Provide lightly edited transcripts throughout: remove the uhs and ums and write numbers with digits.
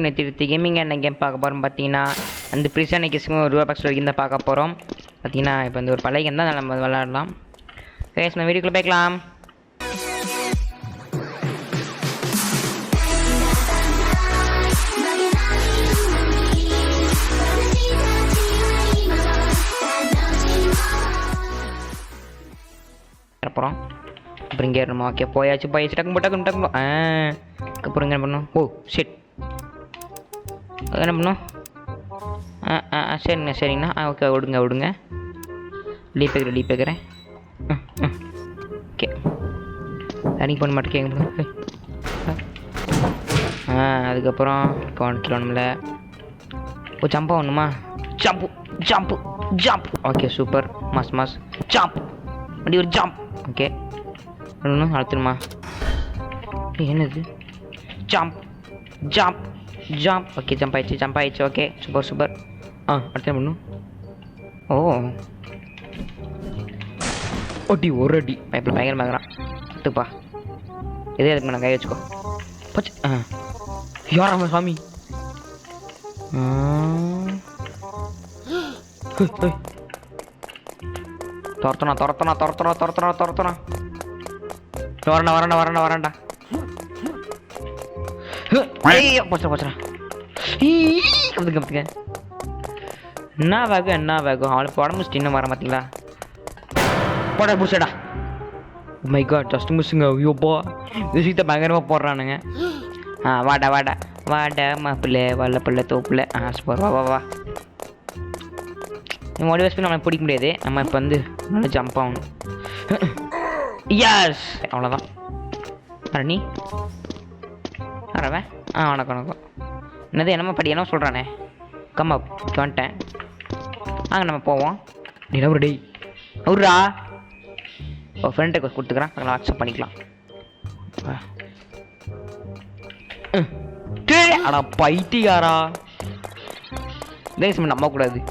நேற்று கேமிங் என்ன கேம் பார்க்க போகிறோம் பார்த்தீங்கன்னா அந்த ப்ரிசன் கேஸுக்கும் ரூபா பாக்ஸ் வரைக்கும் தான் பார்க்க போகிறோம். பார்த்தீங்கன்னா இப்போ வந்து ஒரு பழைய கேம் தான் நம்ம விளாடலாம். கேஸ் நம்ம வீடியோக்குள்ளே போய்க்கலாம். அப்புறம் இங்கே ஏறணுமா? ஓகே போயாச்சு டக்கு அப்புறம் என்ன பண்ணணும்? ஓ ஷிட், என்ன பண்ணும்? சரிங்கண்ணா ஓகே விடுங்க லீப் வைக்கிறேன். ஓகே ரன்னிங் பண்ண மாட்டேன் கேட்க. அதுக்கப்புறம் கவனிக்கணும்ல. ஓ ஜம்ப் ஆகணுமா? Jump okay super mass jump வண்டி ஒரு ஜம்ப். ஓகே ஒன்று அழுத்தணுமா? என்னது? ஜம்ப் ஓகே ஜம்ப் ஆயிடுச்சு. ஓகே சூப்பர் அடுத்து என்ன பண்ணும்? ஓ ஒட்டி ஒரு அடி பைப்பில் பயங்கரமாகறான். எடுத்துப்பா எதே அதுக்கு நான் கை வச்சுக்கோ. பச்சு யாராம சாமி? துரத்தனா வரண்டா. போச்சுடா கத்துக்க. என்ன வேகம் அவளுக்கு உடம்பு இன்னும் வர மாட்டீங்களா? போட புடிச்சடா. மை காட் ஜஸ்ட் மிஸ்ஸுங்க. ஐயோப்பா விஷயத்தை பயங்கரமாக போடுறானுங்க. வாடா மாப்பிள்ளை வல்லப்பிள்ளை தோப்பில். சூப்பர் வா மோட்டிவேஷன் நம்மளை பிடிக்க முடியாது. நம்ம இப்போ வந்து நல்லா ஜம்ப் ஆகணும். யாஸ் அவ்வளோதான். நீ வரவன் வணக்கம். என்னது என்னம்மா படி என்ன சொல்கிறானே? கம்மா வந்துட்டேன். நம்ம போவோம். நிலவு டேய் அவரா ஃப்ரெண்டுக்கு கொடுத்துக்கிறேன். நாங்கள் வாட்ஸ்அப் பண்ணிக்கலாம். அடா பைத்தியாரா தேசம் நம்பக்கூடாது.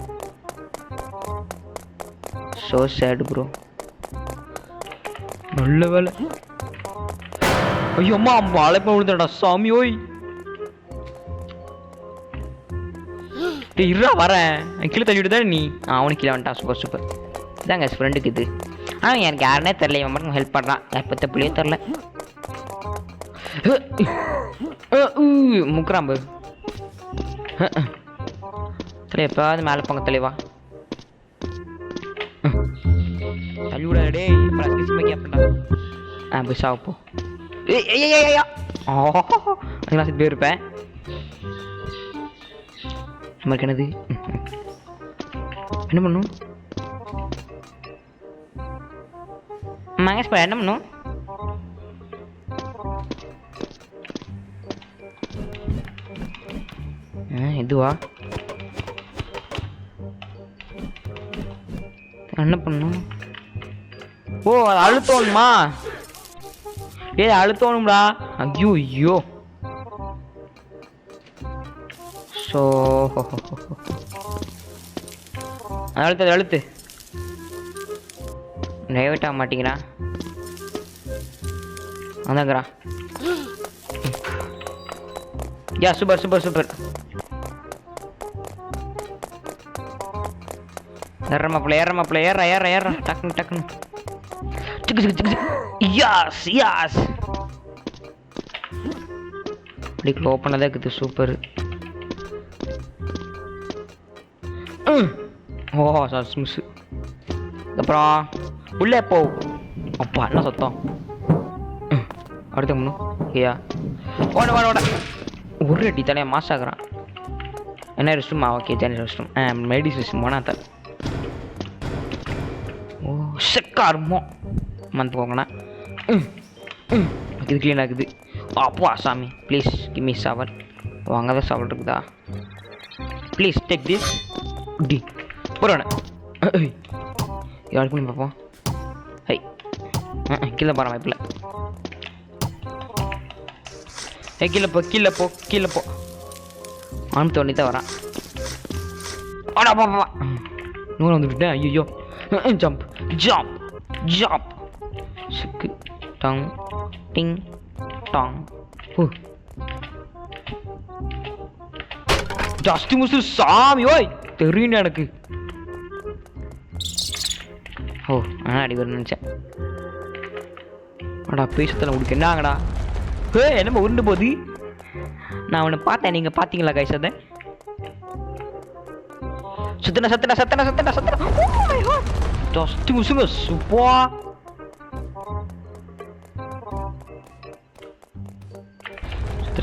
ஸோ சேடு ப்ரோ. நல்ல வேலை. ஐயோ அம்மா அழைப்ப விழுந்தடா சாமி. ஓய் இருடா வரேன். கீழே தள்ளிவிட்டு தான் நீ. அவனுக்கு கீழே வந்துட்டான். சூப்பர் இதாங்க ஃப்ரெண்டுக்கு இது. எனக்கு யாருனே தெரில. இவன் மட்டும் ஹெல்ப் பண்ணுறான். எப்போ பிள்ளையும் தெரில. முக்குறாம்பு தலை எப்போது மேலே போங்க தெளிவா. தள்ளி விடாது டே. போய் சாப்போ. போய் இருப்பேன். நமக்கு என்னது? என்ன பண்ணும் மகேஷ்? என்ன பண்ணும்? இதுவா? என்ன பண்ணும்? ஓ அது அழுத்தணுமா? அழுத்தணும்டா. ஐயோ ஸோ அழுத்து டைவர்ட் ஆக மாட்டேங்கிறா. அதாங்கிறா. சூப்பர் ஏற மாப்பிள்ள ஏற டக்குன்னு யாஸ் இப்படி ஓப்பனாக தான் இருக்குது. சூப்பர். ஓ மிஸ். அப்புறம் உள்ளே போ. அப்பா என்ன சத்தம்? அடுத்த முன்னும் ஐயா ஓட ஒரு அடி தலையை மாஸ் ஆகுறான். என்ன ரெஸ்ட் ரூம்? ஓகே ஜெனி ரெஸ்ட் ரூம் மெடிஸ் ரெஸ்ட் ரூம் போனா தர. ஓ செக்காருமோ மந்த் போங்கண்ணா. இது க்ளீன் ஆகுது. அப்பா சாமி ப்ளீஸ் கிவ் மீ ஷவர். அங்கே தான் ஷவர் இருக்குதா? Please take this. டி போகிறோண்ணே யாருக்கு பார்ப்போம். ஹை கீழே போகிற வாய்ப்பில்லை. கீழே போ. ஆரம்பி தோண்டி தான் வரான். ஆடா பாப்பா நூறு வந்துவிட்டேன். ஐயோ ஜம்ப் சிக்கு டாங் டிங் டாங். ஜஸ்ட் மிஸ் சாமி ஓய் தெரியும் எனக்கு. ஓ அடி வரும்னு நினச்சேன். அடா பேசத்தில் உங்களுக்கு என்னாங்கடா? என்னம்மா உருண்டு போகுது? நான் அவனை பார்த்தேன், நீங்கள் பார்த்தீங்களா கைஸ்? அதை சத்தனா ஜஸ்ட் மிஸ்ஸுங்க சூப்பா.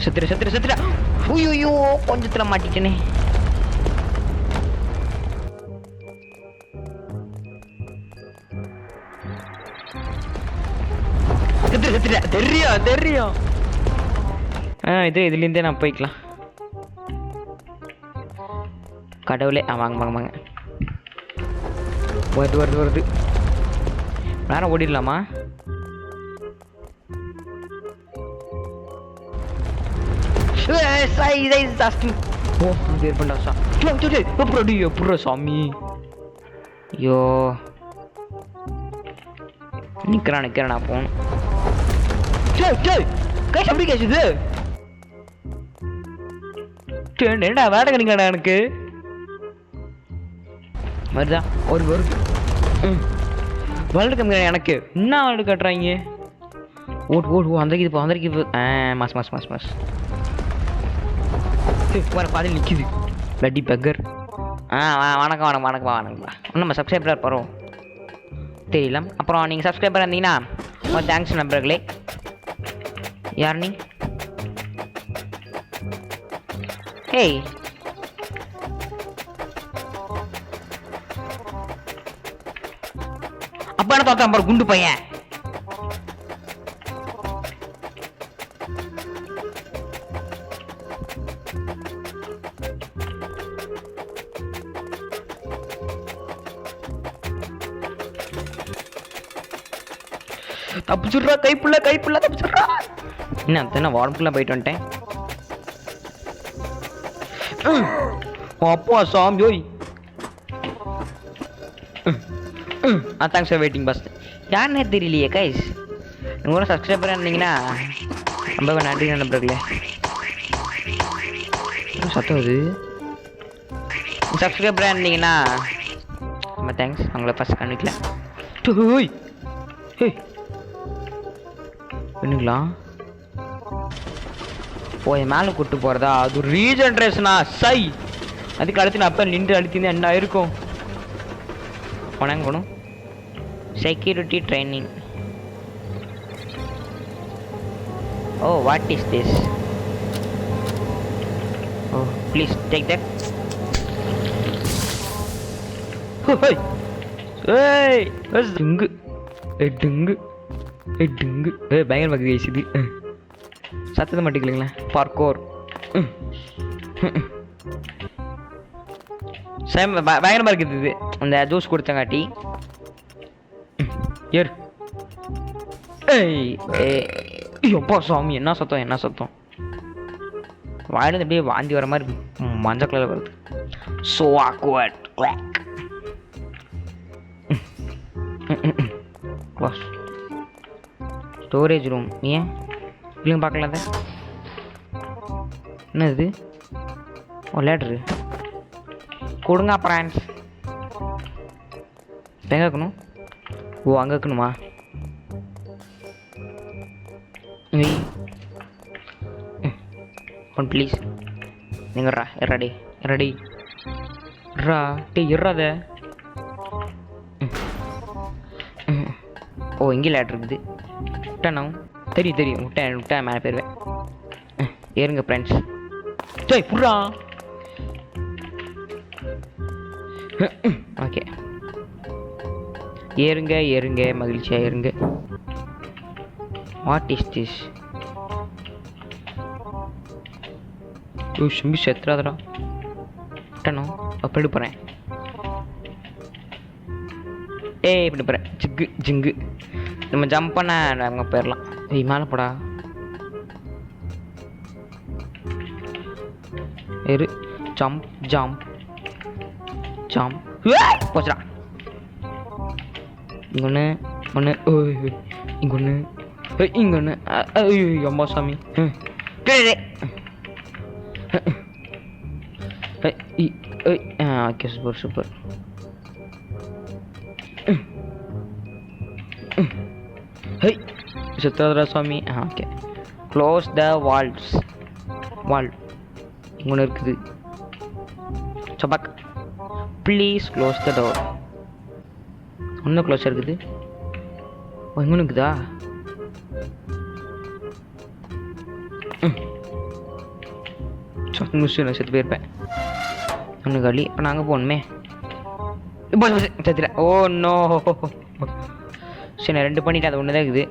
சத்திர ஐயோ கொஞ்சத்துல மாட்டிட்டேனே. தெரியும் இதுலேருந்தே நான் போய்க்கலாம். கடவுளே வாங்க வருது. நேரம் ஓடிடலாமா? சாமி ஐயோ நிக்கிறேன் நான் போகணும். எப்படி கேசுது? என்னடா வேட கணிக்கடா எனக்கு வருதா? ஒரு வருது வேர்ல்டு கம்மி எனக்கு என்ன வேர்ல்டு கட்டுறாங்க? ஓட்டு வந்திருக்கு மாஸ் வர பாதில் நிற்கிது லட்டி பக்கர். வணக்கம் நம்ம சப்ஸ்கிரைபர் பரோம் தெரியல. அப்புறம் நீங்கள் சப்ஸ்கிரைபர் இருந்தீங்கன்னா தேங்க்ஸ் நண்பர்களே. யார் நீ? ஹேய் அப்பா என்ன தோத்தான் பாரு குண்டு பையன். தப்பிச்சுடுறா கைப்புள்ள தப்பிச்சுடுறா. என்ன வாடம்புள்ள போயிட்டு வந்துட்டேன். அப்பா சாமி ஓய். Thanks for waiting bus. யாருன்னே தெரியலையே கைஸ். நீங்கள் கூட சப்ஸ்கிரைபராக இருந்தீங்கன்னா ரொம்ப நன்றி நண்பர்களே. சத்தம் அது சப்ஸ்கிரைபராக இருந்தீங்கன்னா ரொம்ப தேங்க்ஸ். உங்களை ஃபஸ்ட் கண்டுக்கல. என்னங்களா போய் மேலே கூட்டு போகிறதா? அது ரீஜென்ரேஷனா? சை அதுக்கு அடுத்து நான் அப்போ நின்று அழுத்திருந்தேன் என்ன இருக்கும்? வணங்கணும். Security training. Oh what is this? Oh please take that. டுங்கு பயங்கரமாக பேசுது. சத்தத்தை மாட்டிக்கலங்களா? பார்க்கோர் பயங்கரமாக இருக்குது இது. அந்த ஜூஸ் கொடுத்தங்காட்டி ஏர். எப்பா சாமி என்ன சத்தம்? வாயிலிருந்து அப்படியே வாந்தி வர மாதிரி மஞ்சள் கலர் வருது. So awkward. ஸ்டோரேஜ் ரூம் ஏன் இல்லைங்க பார்க்கலாத? என்ன இது? ஓ லேட்ரு கொடுங்க ஃப்ரெண்ட்ஸ். எங்கே இருக்கணும்? ஓ அங்கே இருக்கணுமா? ஒன் ப்ளீஸ் நீங்கள் ரெடி இறாத. ஓ இங்கே லேட்ரு இருக்குது. விட்டானோ தெரியும் விட்டா மேலே போயிடுவேன். ஏறுங்க ஃப்ரெண்ட்ஸ். சரி புட்றா. ஓகே ஏறுங்க மகிழ்ச்சியாக ஏறுங்க. What is this? ஓ சிம்பி செத்துறாதடா. விட்டானோ அப்படி போகிறேன். இப்படி போகிறேன். ஜிங்கு நம்ம ஜம்ப் பண்ண நம்ம போயிடலாம். மேலே போடா. ஏறு ஜம்ப் போச்சுடா. இங்கொன்று இங்கொன்று ஐயோ அம்மா சாமி. Okay super super. ஹை சுத்தரா சாமி. Okay close the walls. Wall இங்கே இருக்குது. சபாக் ப்ளீஸ் க்ளோஸ் த டோர். இன்னும் க்ளோஸ் இருக்குது. இங்கே இருக்குதா? முடிச்சு செத்து போயிருப்பேன். ஒன்று காலி. இப்போ நாங்கள் போகணுமே. இப்போ சத்திர. Oh no. சரி நான் 2 பண்ணிட்டேன். அது ஒன்று தான் இருக்குது.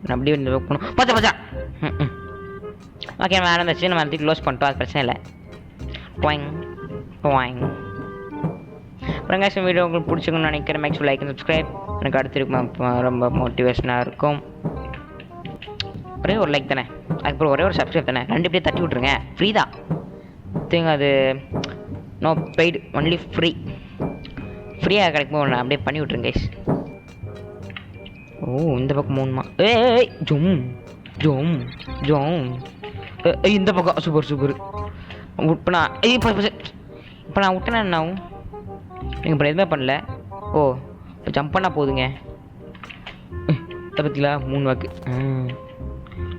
நான் அப்படியே இந்த ஒர்க் பண்ணும். பச்சா பச்சா. ஓகே நம்ம வேறு இருந்துச்சு. நம்ம எல்லாத்தையும் க்ளோஸ் பண்ணிட்டோம். அது பிரச்சனை இல்லை. ட்வாயிங் ட்வாயிங். அப்புறம் guys வீடியோ உங்களுக்கு பிடிச்சிக்கணும்னு நினைக்கிறேன். Makes like and subscribe. எனக்கு அடுத்து இருக்கும் ரொம்ப மோட்டிவேஷனாக இருக்கும். ஒரே ஒரு லைக் தானே, அதுக்கப்புறம் ஒரே ஒரு சப்ஸ்கிரைப் தானே, 2 பேர் தட்டி விட்ருங்க. ஃப்ரீ தான். திங்க அது நோ பெய்டு, ஒன்லி ஃப்ரீ. ஃப்ரீயாக கிடைக்கும்போது ஒன்று அப்படியே பண்ணி விட்ருங்க கைஸ். ஓ இந்த பக்கம் 3மா. ஏய் ஜோம் ஜோம் ஜோம். இந்த பக்கம் சூப்பர் சூப்பர். இப்போ நான் இப்போ நான் விட்டேன்னா என்ன ஆகும்? நீங்கள் இப்போ எதுவுமே பண்ணல. ஓ இப்போ ஜம்ப் பண்ணால் போதுங்க. இதை பற்றிங்களா 3 வாக்கு.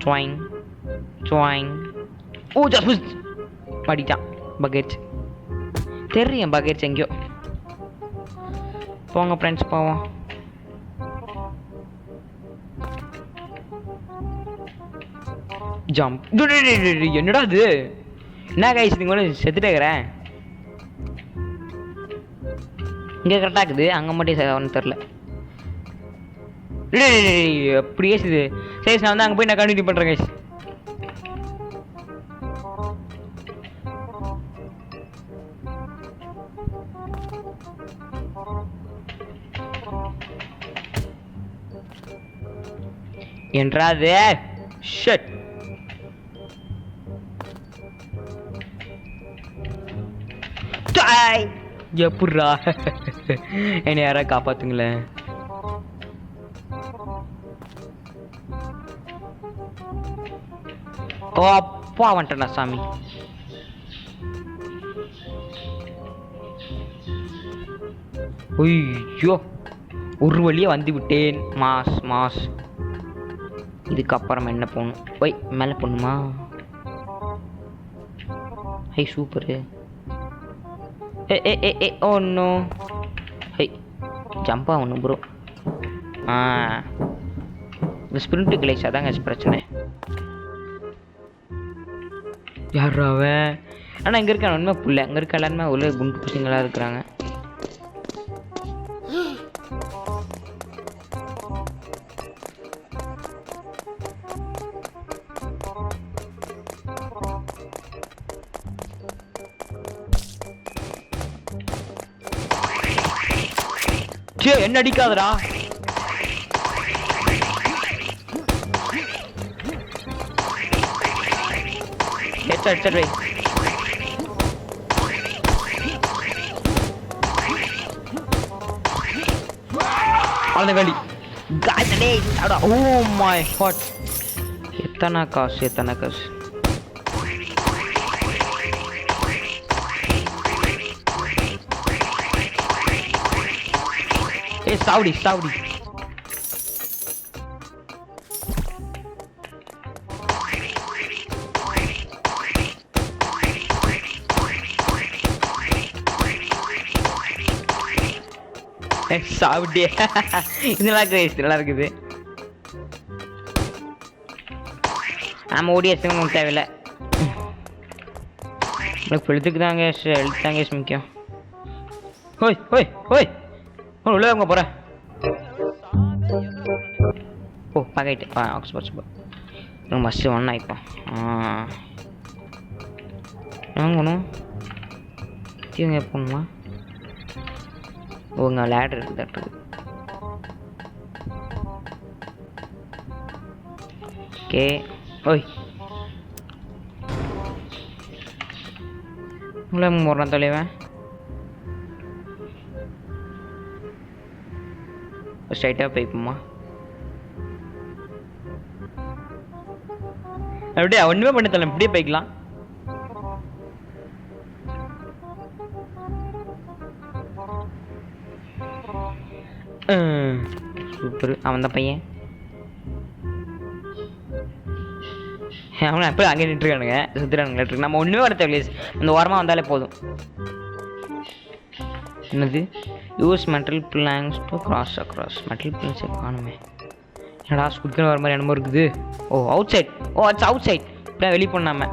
ட்வாயிங் ட்வாயிங். ஓ ஜஸ்ட் மாட்டிட்டான். பக்கெட்ஸ் தெரியும். பக்கெட்ஸ் எங்கேயோ. போங்க ஃப்ரெண்ட்ஸ் போவோம். ஜம்ப். என்னடா இது? என்ன கைஸ் நீங்கள் கூட செத்துட்டேக்கிறேன். இங்கே கரெக்டாக இருக்குது. அங்கே மட்டும் ஒன்றும் தெரில. அப்படியே இது சரி. நான் வந்து அங்கே போய் நான் கண்டினியூ பண்ணுறேன் கைஸ். என்றாது ஷட். எப்பட்றா என்னை யாராவது காப்பாத்துங்களேன். அப்பா வந்துட்டேண்ணா சாமி. ஐயோ ஒரு வழியே வந்து விட்டேன். Mass mass. இதுக்கப்புறம் என்ன போகணும்? ஒய் மேலே போகணுமா? Hi super. ஏ ஓ நோ. ஹை ஜம்பா ஒன்று ப்ரோ. இந்த ஸ்பிரிண்ட் கிளேஸ் அதாங்க பிரச்சனை. யார் அவன்? ஆனால் இங்கே இருக்கான் உண்மை புள்ள. அங்கே இருக்க எல்லாருமே உள்ள குண்டு பூசிங்களாக இருக்கிறாங்க. சே என்ன அடிக்காதடா. சரி அந்த வேலி காய்ச்சலே. Oh my God. எத்தனை காசு எத்தனை காசு. ஏ சாவுடி சாவுடி. சாப்பிட்டே இதெல்லாம் கிரேஸ் நல்லா இருக்குது. ஆமாம் ஓடி வச்சுக்கணும் தேவையில்லை. எனக்கு எழுத்துக்கு தாங்க எழுத்து தாங்க முக்கியம். ஓய் ஓய் ஓய் உள்ள அவங்க போகிறேன். ஓ பாக்கிட்டு ஆக்ஸ்போர்ட் சூப்பர். மஸ்ட்டு ஒன்றா இப்போ வாங்கணும். இவங்க போகணுமா? ஓ இங்கே லேடர் இருக்குது தட்டுறது. ஓகே ஓய் உள்ள போடுறான் தலைவன். ஸ்ட்ரைட்டாக போய்ப்போமா? அப்படியே ஒன்றுமே பண்ண தரல, இப்படியே போய்க்கலாம். சூப்பர். அவன் தான் பையன். அவனை எப்போ அங்கே நின்றுருக்கானுங்க, சுற்றுறானுங்க. நம்ம ஒன்றுமே வர தேவையில்லை, அந்த ஓரமாக வந்தாலே போதும். என்னது use metal planks to cross across. Metal பிளாங்ஸே காணுமே. என்னடா ஸ்குட்கன் வர மாதிரி என்னமோ இருக்குது. Oh outside. Oh it's outside. இப்படியே வெளியே போனாம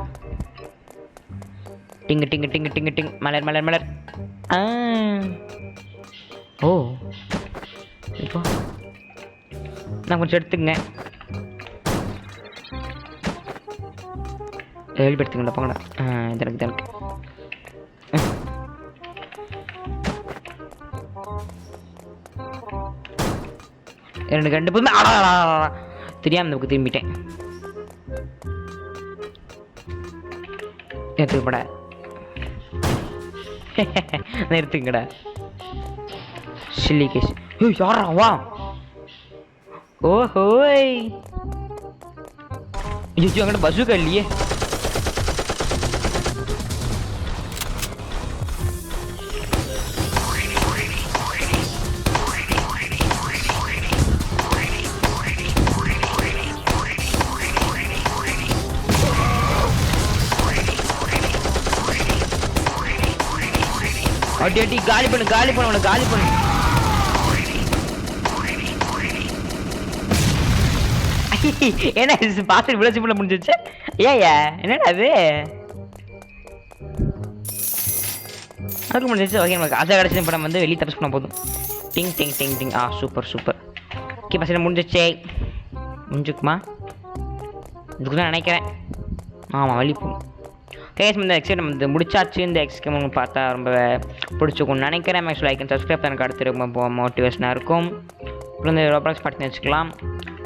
டிங்கு டிங்கு டிங்கு டிங்கு டிங். மலர் மலர் மலர். ஓ இப்போ நான் கொஞ்சம் எடுத்துங்க. ஹெல்ப் எடுத்துக்கண்டா போங்கடா. இதற்கு இதற்கு ரெண்டு கண்டு போதுமே. தெரியாம இந்த பக்கம் திரும்பிட்டேன். எடுத்துக்கப்பட எடுத்துக்கடா. Chilli case. யாரா வா. ஓஹோய் ஐயோ அங்கிட்ட பஸ்ஸுக்கா இல்லையே. அடி அடி காலி பண்ணு காலி பண்ணு உனக்கு காலி பண்ணு. என்ன பாத்து இவ்வளோ சிம்பிளா முடிஞ்சிச்சு. ஏயா என்னடா அது அதுக்கு முடிஞ்சிச்சு. ஓகே நமக்கு அதை கிடச்சி இப்போ நம்ம வந்து வெளியே தப்பிச்சு பண்ண போதும். Ding ding ding ding. Super super. Okay பசங்க முடிஞ்சிச்சே. முடிஞ்சுக்குமா இதுக்கு தான் நினைக்கிறேன். ஆமாம் வெளியே போகும். கேஸ் இந்த எக்ஸ்கேம் வந்து முடிச்சாச்சு. இந்த எக்ஸ்கேம் பார்த்தா ரொம்ப பிடிச்சிக்கும்னு நினைக்கிறேன். மேக்ஸ் லைக் அண்ட் சப்ஸ்கிரைப் எனக்கு அடுத்து ரொம்ப மோட்டிவேஷனாக இருக்கும். அப்புறம் இந்த ரோபாக்ஸ் பார்த்து வச்சுக்கலாம்.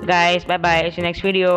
Guys, bye bye. See you next video.